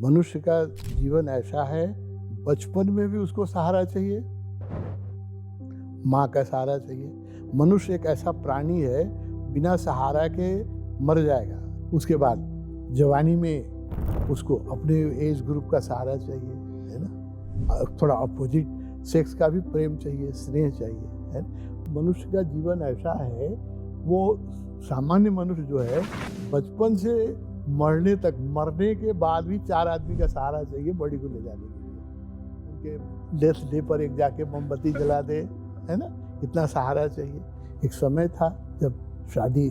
मनुष्य का जीवन ऐसा है, बचपन में भी उसको सहारा चाहिए, माँ का सहारा चाहिए। मनुष्य एक ऐसा प्राणी है, बिना सहारा के मर जाएगा। उसके बाद जवानी में उसको अपने एज ग्रुप का सहारा चाहिए, है ना। थोड़ा अपोजिट सेक्स का भी प्रेम चाहिए, स्नेह चाहिए, है ना? मनुष्य का जीवन ऐसा है, वो सामान्य मनुष्य जो है बचपन से मरने तक, मरने के बाद भी 4 आदमी का सहारा चाहिए बॉडी को ले जाने के लिए। उनके डेथ डे पर एक जाके मोमबत्ती जला दे, है ना, इतना सहारा चाहिए। एक समय था जब शादी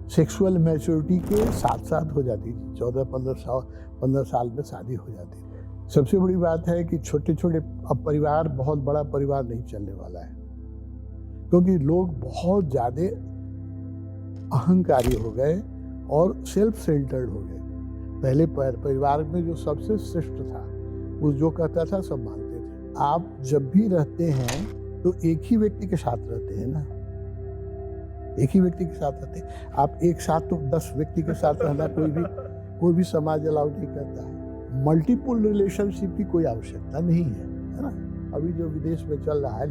सेक्सुअल मैच्योरिटी के साथ साथ हो जाती थी, 14-15 साल में शादी हो जाती थी। सबसे बड़ी बात है कि छोटे छोटे, अब परिवार, बहुत बड़ा परिवार नहीं चलने वाला है, क्योंकि लोग बहुत ज़्यादा अहंकारी हो गए और सेल्फ सेंटर्ड हो गए। पहले परिवार में जो सबसे श्रेष्ठ था, वो जो कहता था सब मानते थे। आप जब भी रहते हैं तो एक ही व्यक्ति के साथ रहते हैं ना, एक ही व्यक्ति के साथ रहते हैं। आप एक साथ तो 10 व्यक्ति के साथ रहना कोई भी समाज अलाउ नहीं करता है। मल्टीपल रिलेशनशिप की कोई आवश्यकता नहीं है ना। अभी जो विदेश में चल रहा है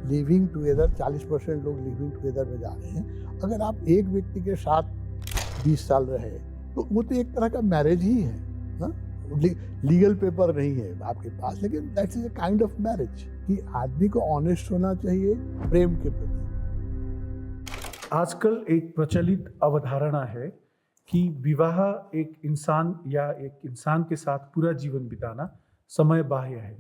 लिविंग टुगेदर 40% लोग लिविंग टुगेदर में जा रहे हैं। अगर आप एक व्यक्ति के साथ 20 साल रहे तो वो तो एक तरह का मैरिज ही है ना। लीगल पेपर नहीं है आपके पास, लेकिन that's is a kind of marriage कि आदमी को ऑनेस्ट होना चाहिए प्रेम के प्रति। आजकल एक प्रचलित अवधारणा है कि विवाह एक इंसान के साथ पूरा जीवन बिताना समय बाह्य है।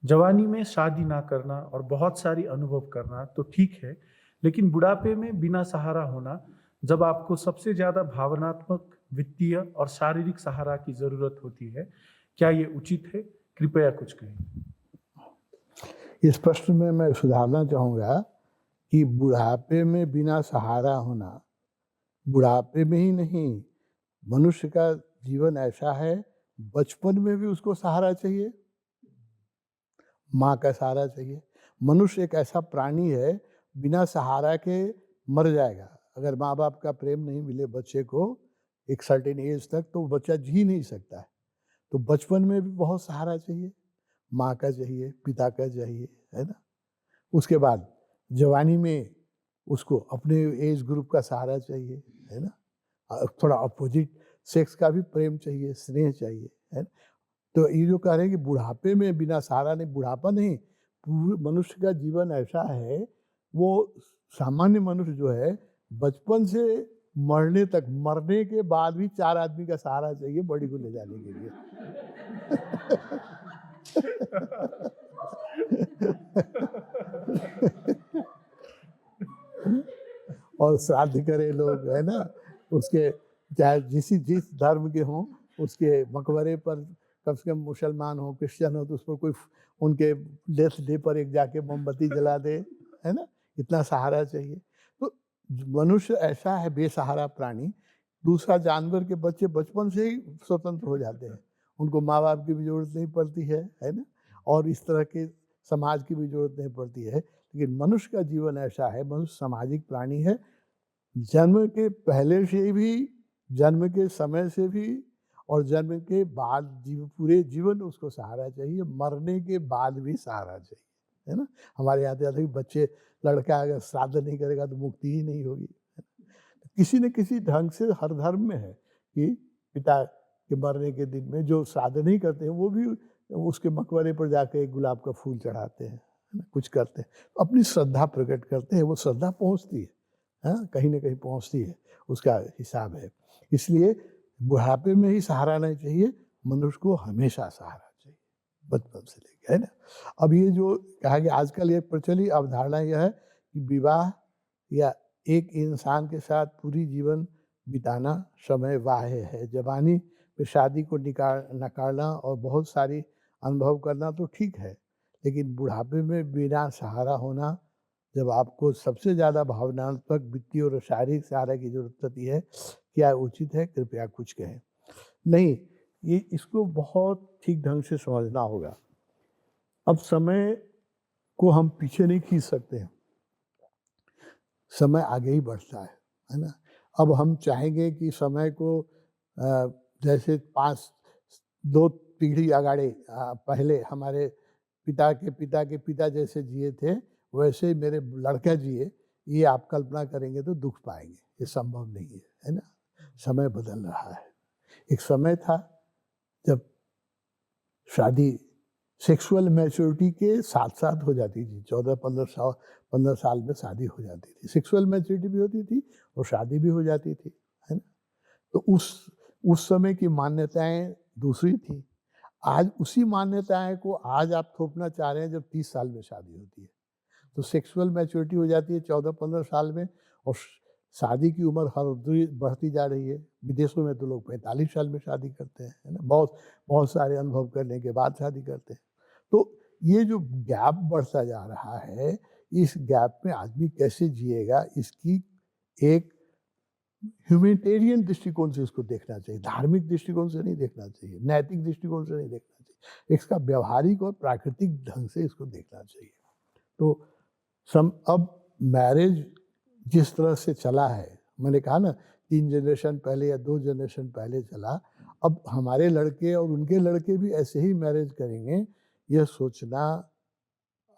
जवानी में शादी ना करना और बहुत सारी अनुभव करना तो ठीक है, लेकिन बुढ़ापे में बिना सहारा होना, जब आपको सबसे ज्यादा भावनात्मक, वित्तीय और शारीरिक सहारा की जरूरत होती है, क्या ये उचित है? कृपया कुछ कहें। इस प्रश्न में मैं सुधारना चाहूँगा कि बुढ़ापे में बिना सहारा होना, बुढ़ापे में ही नहीं, मनुष्य का जीवन ऐसा है, बचपन में भी उसको सहारा चाहिए, माँ का सहारा चाहिए। मनुष्य एक ऐसा प्राणी है, बिना सहारा के मर जाएगा। अगर माँ बाप का प्रेम नहीं मिले बच्चे को एक सर्टेन एज तक, तो बच्चा जी नहीं सकता है। तो बचपन में भी बहुत सहारा चाहिए, माँ का चाहिए, पिता का चाहिए, है ना। उसके बाद जवानी में उसको अपने एज ग्रुप का सहारा चाहिए, है ना। थोड़ा अपोजिट सेक्स का भी प्रेम चाहिए, स्नेह चाहिए, है ना। तो ये जो कह रहे हैं कि बुढ़ापे में बिना सहारा नहीं, बुढ़ापा नहीं, पूरे मनुष्य का जीवन ऐसा है, वो सामान्य मनुष्य जो है बचपन से मरने तक, मरने के बाद भी 4 आदमी का सहारा चाहिए बॉडी को ले जाने के लिए। और श्राद्ध करे लोग, है ना, उसके चाहे जिस धर्म के हों, उसके मकबरे पर कम से कम मुसलमान हो, क्रिश्चियन हो, तो उस पर कोई उनके डेथ डे पर एक जाके मोमबत्ती जला दे, है ना, इतना सहारा चाहिए। तो मनुष्य ऐसा है बेसहारा प्राणी। दूसरा, जानवर के बच्चे बचपन से ही स्वतंत्र हो जाते हैं, उनको माँ बाप की भी जरूरत नहीं पड़ती है ना, और इस तरह के समाज की भी जरूरत नहीं पड़ती है। लेकिन मनुष्य का जीवन ऐसा है, मनुष्य सामाजिक प्राणी है। जन्म के पहले से भी, जन्म के समय से भी, और जन्म के बाद पूरे जीवन उसको सहारा चाहिए, मरने के बाद भी सहारा चाहिए, है ना। हमारे यहाँ तो कि बच्चे, लड़का अगर श्राद्ध नहीं करेगा तो मुक्ति ही नहीं होगी। किसी न किसी ढंग से हर धर्म में है कि पिता के मरने के दिन में जो श्राद्ध नहीं करते हैं, वो भी उसके मकबरे पर जाकर एक गुलाब का फूल चढ़ाते हैं, है ना, कुछ करते हैं, अपनी श्रद्धा प्रकट करते हैं। वो श्रद्धा पहुँचती है, हाँ, कहीं ना कहीं पहुँचती है, उसका हिसाब है। इसलिए बुढ़ापे में ही सहारा नहीं चाहिए, मनुष्य को हमेशा सहारा चाहिए, बचपन से लेकर, है ना। अब ये जो कहा कि आजकल ये प्रचलित अवधारणा यह है कि विवाह या एक इंसान के साथ पूरी जीवन बिताना समय बाह्य है। जवानी में शादी को नकारना और बहुत सारी अनुभव करना तो ठीक है, लेकिन बुढ़ापे में बिना सहारा होना, जब आपको सबसे ज़्यादा भावनात्मक, वित्तीय और शारीरिक सहारा की जरूरत होती है, क्या उचित है? कृपया कुछ कहें। नहीं, ये इसको बहुत ठीक ढंग से समझना होगा। अब समय को हम पीछे नहीं खींच सकते हैं, समय आगे ही बढ़ता है ना। अब हम चाहेंगे कि समय को जैसे 2 पीढ़ी अगाड़े पहले हमारे पिता के पिता के पिता जैसे जिए थे, वैसे ही मेरे लड़का जिए, ये आप कल्पना करेंगे तो दुःख पाएँगे। ये संभव नहीं है ना? समय बदल रहा है। एक समय था जब शादी सेक्सुअल मैच्योरिटी के साथ-साथ हो जाती थी। 14-15 साल में शादी हो जाती थी। सेक्सुअल मैच्योरिटी भी होती थी और शादी भी हो जाती थी, है ना? तो उस समय की मान्यताएँ दूसरी थी। आज उसी मान्यताएँ को आज आप थोपना चाह रहे हैं जब 30 साल में शादी होती है। तो सेक्सुअल मैच्योरिटी हो जाती है 14-15 साल में और शादी की उम्र हर दिन बढ़ती जा रही है। विदेशों में तो लोग 45 साल में शादी करते हैं, है ना? बहुत बहुत सारे अनुभव करने के बाद शादी करते हैं। तो ये जो गैप बढ़ता जा रहा है, इस गैप में आदमी कैसे जिएगा, इसकी एक ह्यूमैनिटेरियन दृष्टिकोण से इसको देखना चाहिए, धार्मिक दृष्टिकोण से नहीं देखना चाहिए, नैतिक दृष्टिकोण से नहीं देखना चाहिए। इसका व्यावहारिक और प्राकृतिक ढंग से इसको देखना चाहिए। तो अब मैरिज जिस तरह से चला है, मैंने कहा ना 3 जनरेशन पहले या 2 जनरेशन पहले चला, अब हमारे लड़के और उनके लड़के भी ऐसे ही मैरिज करेंगे, यह सोचना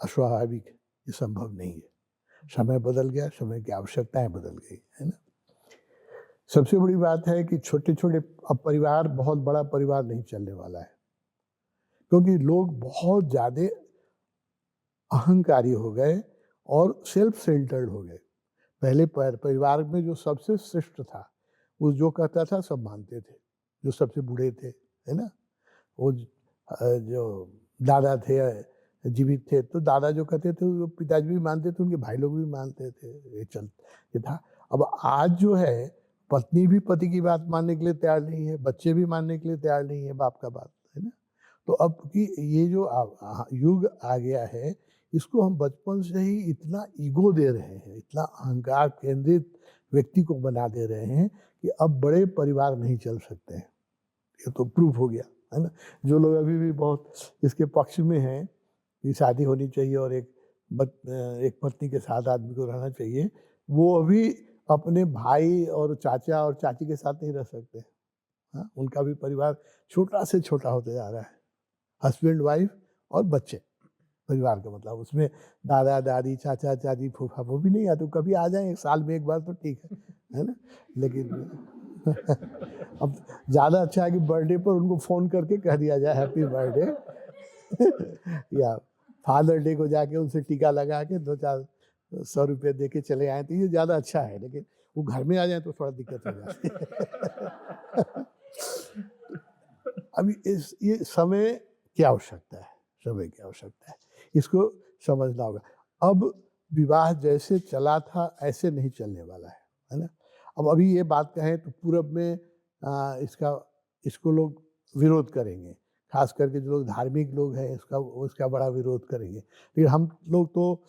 अस्वाभाविक है, ये संभव नहीं है। समय बदल गया, समय की आवश्यकताएँ बदल गई, है ना? सबसे बड़ी बात है कि छोटे-छोटे अब परिवार, बहुत बड़ा परिवार नहीं चलने वाला है, क्योंकि लोग बहुत ज़्यादा अहंकारी हो गए और सेल्फ सेंटर्ड हो गए। पहले परिवार में जो सबसे श्रेष्ठ था, वो जो कहता था सब मानते थे, जो सबसे बूढ़े थे, है ना? वो जो दादा थे, जीवित थे, तो दादा जो कहते थे वो पिताजी भी मानते थे, उनके भाई लोग भी मानते थे, ये था। अब आज जो है पत्नी भी पति की बात मानने के लिए तैयार नहीं है, बच्चे भी मानने के लिए तैयार नहीं है बाप का बात, है ना? तो अब की ये जो युग आ गया है, इसको हम बचपन से ही इतना ईगो दे रहे हैं, इतना अहंकार केंद्रित व्यक्ति को बना दे रहे हैं कि अब बड़े परिवार नहीं चल सकते हैं। ये तो प्रूफ हो गया, है ना? जो लोग अभी भी बहुत इसके पक्ष में हैं कि शादी होनी चाहिए और एक पत्नी के साथ आदमी को रहना चाहिए, वो अभी अपने भाई और चाचा और चाची के साथ नहीं रह सकते। हाँ, उनका भी परिवार छोटा से छोटा होता जा रहा है। हस्बैंड, वाइफ और बच्चे, परिवार का मतलब उसमें दादा-दादी, चाचा-चाची, फूफा वो भी नहीं आते, कभी आ जाएँ 1 साल में 1 बार तो ठीक है ना? लेकिन अब ज़्यादा अच्छा है कि बर्थडे पर उनको फ़ोन करके कह दिया जाए हैप्पी बर्थडे या फादर डे को जाके उनसे टीका लगा के 2-4 100 रुपए दे के चले आएँ, तो ये ज़्यादा अच्छा है। लेकिन वो घर में आ जाएँ तो थोड़ा दिक्कत हो जाती है। अभी ये समय की आवश्यकता है, समय की आवश्यकता है। इसको समझना होगा। अब विवाह जैसे चला था ऐसे नहीं चलने वाला है ना? अब अभी ये बात कहें तो पूरब में इसको लोग विरोध करेंगे। ख़ास करके जो लोग धार्मिक लोग हैं उसका बड़ा विरोध करेंगे। लेकिन हम लोग तो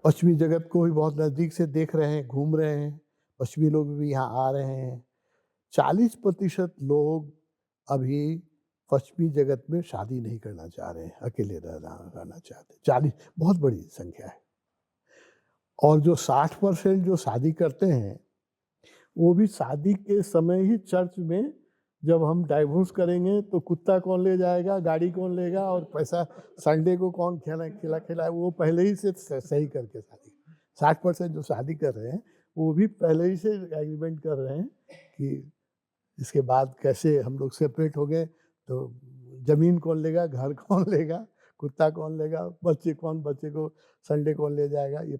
पश्चिमी जगत को भी बहुत नज़दीक से देख रहे हैं, घूम रहे हैं। पश्चिमी लोग भी यहाँ आ रहे हैं। 40% लोग अभी पश्चिमी जगत में शादी नहीं करना चाह रहे हैं, अकेले रहना चाहते हैं। 40 बहुत बड़ी संख्या है। और जो 60% जो शादी करते हैं, वो भी शादी के समय ही चर्च में जब हम डाइवोर्स करेंगे तो कुत्ता कौन ले जाएगा, गाड़ी कौन लेगा और पैसा संडे को कौन खिलाए, वो पहले ही से सही करके शादी। 60% जो शादी कर रहे हैं, वो भी पहले ही से एग्रीमेंट कर रहे हैं कि इसके बाद कैसे हम लोग सेपरेट हो गए तो ज़मीन कौन लेगा, घर कौन लेगा, कुत्ता कौन लेगा, बच्चे को संडे कौन ले जाएगा, ये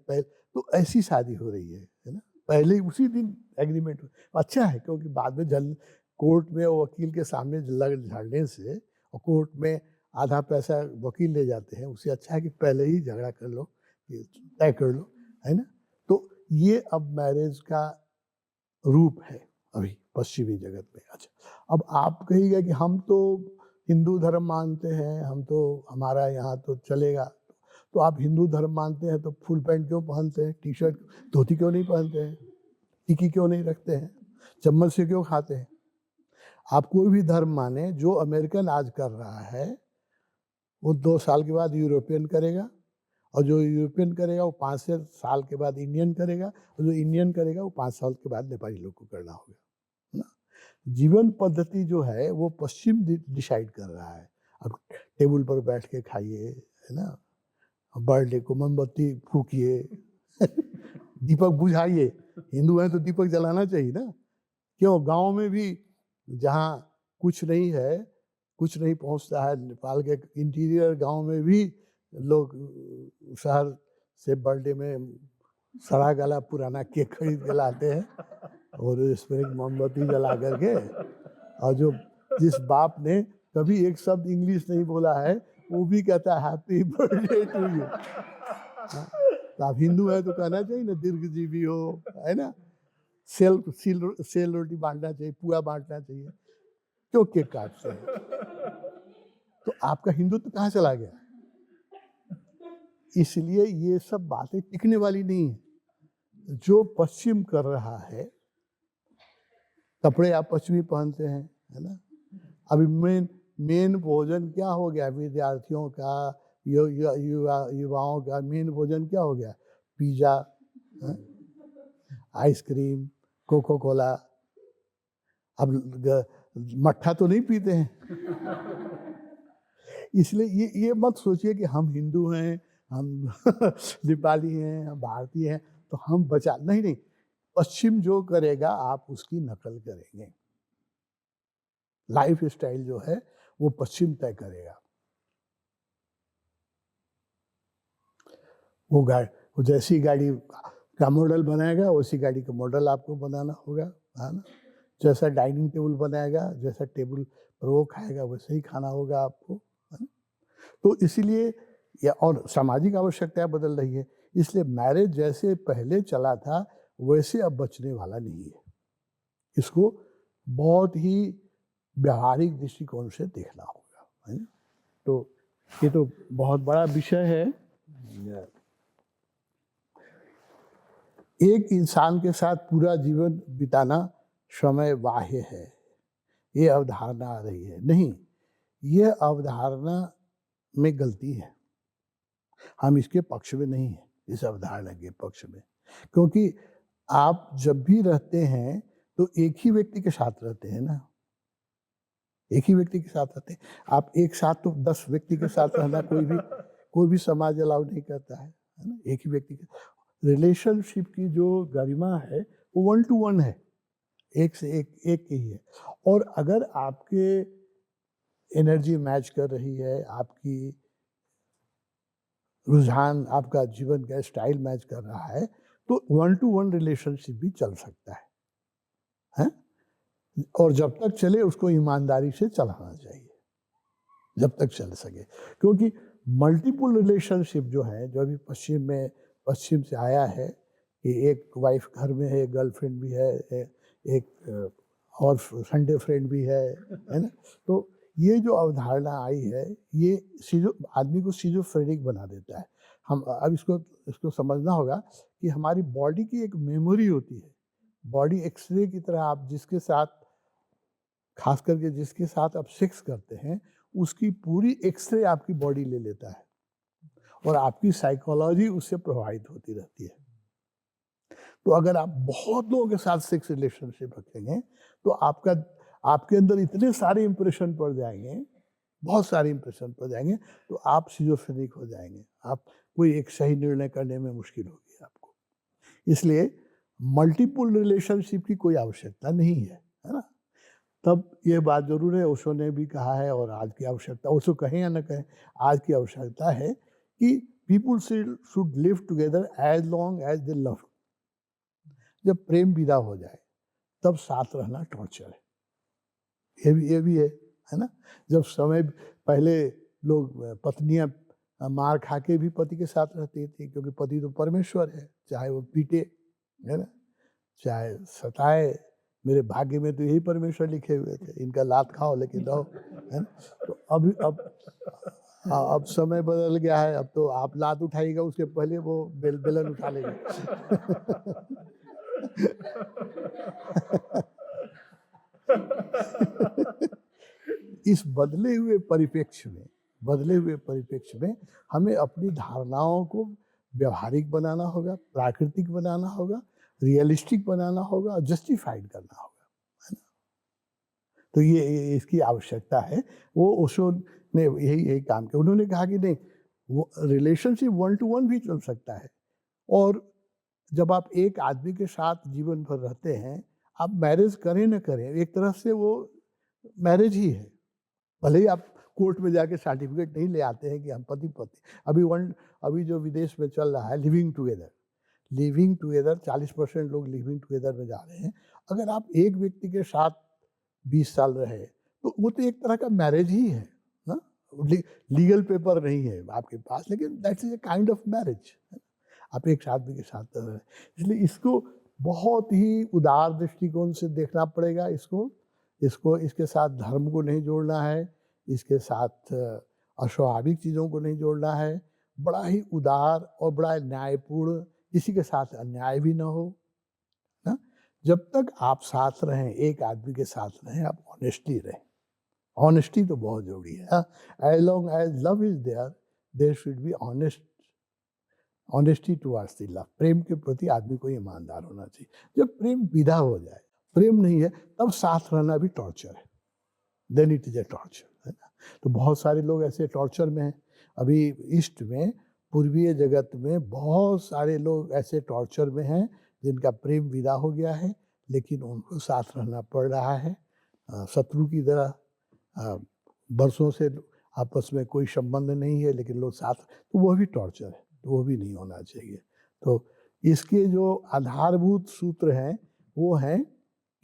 तो ऐसी शादी हो रही है ना? पहले ही उसी दिन एग्रीमेंट अच्छा है, क्योंकि बाद में कोर्ट में वकील के सामने झगड़ने से और कोर्ट में आधा पैसा वकील ले जाते हैं, उससे अच्छा है कि पहले ही झगड़ा कर लो, तय कर लो, है ना? तो ये अब मैरिज का रूप है अभी पश्चिमी जगत में। अच्छा, अब आप कहिएगा कि हम तो हिंदू धर्म मानते हैं, हम तो हमारा यहाँ तो चलेगा। तो आप हिंदू धर्म मानते हैं तो फुल पैंट क्यों पहनते हैं, टी शर्ट, धोती क्यों नहीं पहनते हैं, टिकी क्यों नहीं रखते हैं, चम्मच से क्यों खाते हैं? आप कोई भी धर्म माने, जो अमेरिकन आज कर रहा है वो 2 साल के बाद यूरोपियन करेगा, और जो यूरोपियन करेगा वो 5 साल के बाद इंडियन करेगा, और जो इंडियन करेगा वो 5 साल के बाद नेपाली लोग को करना होगा, है ना? जीवन पद्धति जो है वो पश्चिम डिसाइड कर रहा है। अब टेबल पर बैठ के खाइए, है ना, बर्थडे को मोमबत्ती फूकिए, दीपक बुझाइए। हिंदू हैं तो दीपक जलाना चाहिए ना। क्यों, गांव में भी जहाँ कुछ नहीं है, कुछ नहीं पहुंचता है, नेपाल के इंटीरियर गांव में भी लोग शहर से बर्थडे में सड़ा गला पुराना केक खरीद के लाते हैं और इसमें एक मोमबत्ती जला करके, और जो जिस बाप ने कभी एक शब्द इंग्लिश नहीं बोला है वो भी कहता है हैप्पी बर्थडे टू यू। तो आप हिंदू है तो कहना चाहिए ना दीर्घजीवी हो, है ना, सेल रोटी बांटना चाहिए, पुआ बांटना चाहिए, क्यों केक काटते हैं? तो आपका हिंदुत्व कहाँ चला गया? इसलिए ये सब बातें टिकने वाली नहीं है। जो पश्चिम कर रहा है, कपड़े आप पश्चिमी पहनते हैं, है ना। अभी मेन भोजन क्या हो गया विद्यार्थियों का, युवाओं का मेन भोजन क्या हो गया? Pizza, ice cream, Coca Cola. अब मट्ठा तो नहीं पीते हैं। इसलिए ये मत सोचिए कि हम हिंदू हैं, हम नेपाली हैं, हम भारतीय हैं तो हम बचा नहीं। पश्चिम जो करेगा आप उसकी नकल करेंगे। लाइफ स्टाइल जो है वो पश्चिम तय करेगा। वो जैसी गाड़ी का मॉडल बनाएगा वैसी गाड़ी का मॉडल आपको बनाना होगा, है ना। जैसा डाइनिंग टेबल बनाएगा, जैसा टेबल पर वो खाएगा वैसे ही खाना होगा आपको, है ना। तो इसीलिए और सामाजिक आवश्यकताएं बदल रही है, इसलिए मैरिज जैसे पहले चला था वैसे अब बचने वाला नहीं है। इसको बहुत ही व्यवहारिक दृष्टिकोण से देखना होगा, है ना। तो ये तो बहुत बड़ा विषय है। एक इंसान के साथ पूरा जीवन बिताना समय बाह्य है, ये अवधारणा आ रही है। नहीं, ये अवधारणा में गलती है। हम इसके पक्ष में नहीं हैं, इस अवधारणा के पक्ष में, क्योंकि आप जब भी रहते हैं तो एक ही व्यक्ति के साथ रहते हैं ना, एक ही व्यक्ति के साथ रहते हैं। आप एक साथ तो 10 व्यक्ति के साथ रहना कोई भी समाज अलाउ नहीं करता है ना। एक ही व्यक्ति के रिलेशनशिप की जो गरिमा है वो 1 to 1 है, एक से एक की ही है। और अगर आपके एनर्जी मैच कर रही है, आपकी रुझान, आपका जीवन का स्टाइल मैच कर रहा है, तो 1 to 1 रिलेशनशिप भी चल सकता है? और जब तक चले उसको ईमानदारी से चलाना चाहिए, जब तक चल सके। क्योंकि मल्टीपल रिलेशनशिप जो है, जो अभी पश्चिम से आया है कि एक वाइफ घर में है, गर्लफ्रेंड भी है, एक और संडे फ्रेंड भी है ना। तो ये जो अवधारणा आई है ये आदमी को सिजोफ्रेनिक बना देता है। हम अब इसको समझना होगा कि हमारी बॉडी की एक मेमोरी होती है। बॉडी एक्सरे की तरह, आप जिसके साथ, खास करके जिसके साथ आप सेक्स करते हैं, उसकी पूरी एक्सरे आपकी बॉडी ले लेता है और आपकी साइकोलॉजी उससे प्रभावित होती रहती है। तो अगर आप बहुत लोगों के साथ सेक्स रिलेशनशिप रखेंगे तो आपके अंदर इतने सारे इंप्रेशन पड़ जाएंगे, बहुत सारे इंप्रेशन पड़ जाएंगे, तो आप सिजोफ्रेनिक हो जाएंगे। आप कोई एक सही निर्णय करने में मुश्किल होगी आपको। इसलिए मल्टीपल रिलेशनशिप की कोई आवश्यकता नहीं है ना। तब ये बात जरूर है, ओशो ने भी कहा है, और आज की आवश्यकता, ओशो कहें या न कहें, आज की आवश्यकता है कि people should live together as long as they love. जब प्रेम विदा हो जाए तब साथ रहना टॉर्चर है। ये भी है ना। जब समय पहले लोग पत्नियां मार खा के भी पति के साथ रहती थी, क्योंकि पति तो परमेश्वर है, चाहे वो पीटे, है ना, चाहे सताए। मेरे भाग्य में तो यही परमेश्वर लिखे हुए थे, इनका लात खाओ लेकिन रहो, है ना। तो अब समय बदल गया है। अब तो आप लात उठाइएगा, उसके पहले वो बेलन उठा लेगा। इस बदले हुए परिप्रेक्ष्य में हमें अपनी धारणाओं को व्यवहारिक बनाना होगा, प्राकृतिक बनाना होगा, रियलिस्टिक बनाना होगा और जस्टिफाइड करना होगा, है ना। तो ये इसकी आवश्यकता है। वो ओशो ने यही काम किया। उन्होंने कहा कि नहीं, वो रिलेशनशिप वन टू वन भी चल सकता है, और जब आप एक आदमी के साथ जीवन भर रहते हैं, आप मैरिज करें न करें, एक तरह से वो मैरिज ही है। भले ही आप कोर्ट में जाके सर्टिफिकेट नहीं ले आते हैं कि हम पति पत्नी। अभी जो विदेश में चल रहा है लिविंग टुगेदर 40% लोग लिविंग टुगेदर में जा रहे हैं। अगर आप एक व्यक्ति के साथ 20 साल रहे तो वो तो एक तरह का मैरिज ही है ना। लीगल पेपर नहीं है आपके पास, लेकिन that's is a kind of marriage. आप एक आदमी के साथ रहे, इसलिए इसको बहुत ही उदार दृष्टिकोण से देखना पड़ेगा। इसके साथ धर्म को नहीं जोड़ना है, इसके साथ अस्वाभाविक चीज़ों को नहीं जोड़ना है। बड़ा ही उदार और बड़ा न्यायपूर्ण, किसी के साथ अन्याय भी ना हो ना। जब तक आप साथ रहें, एक आदमी के साथ रहें, आप ऑनेस्टली रहें। ऑनेस्टी तो बहुत जरूरी है। As long as love is there should be honesty towards the love. प्रेम के प्रति आदमी को ईमानदार होना चाहिए। जब प्रेम विदा हो जाए, प्रेम नहीं है, तब साथ रहना भी टॉर्चर है। Then it is a torture, है ना। तो बहुत सारे लोग ऐसे टॉर्चर में हैं। अभी ईस्ट में, पूर्वीय जगत में बहुत सारे लोग ऐसे टॉर्चर में हैं जिनका प्रेम विदा हो गया है, लेकिन उनको साथ रहना पड़ रहा है शत्रु की तरह। बरसों से आपस में कोई संबंध नहीं है, लेकिन लोग साथ, तो वो भी टॉर्चर है, तो वो भी नहीं होना चाहिए। तो इसके जो आधारभूत सूत्र हैं वो हैं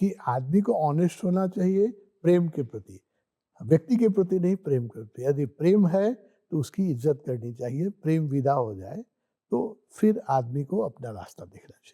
कि आदमी को ऑनेस्ट होना चाहिए प्रेम के प्रति, व्यक्ति के प्रति नहीं, प्रेम के प्रति। यदि प्रेम है तो उसकी इज्जत करनी चाहिए। प्रेम विदा हो जाए तो फिर आदमी को अपना रास्ता देखना चाहिए।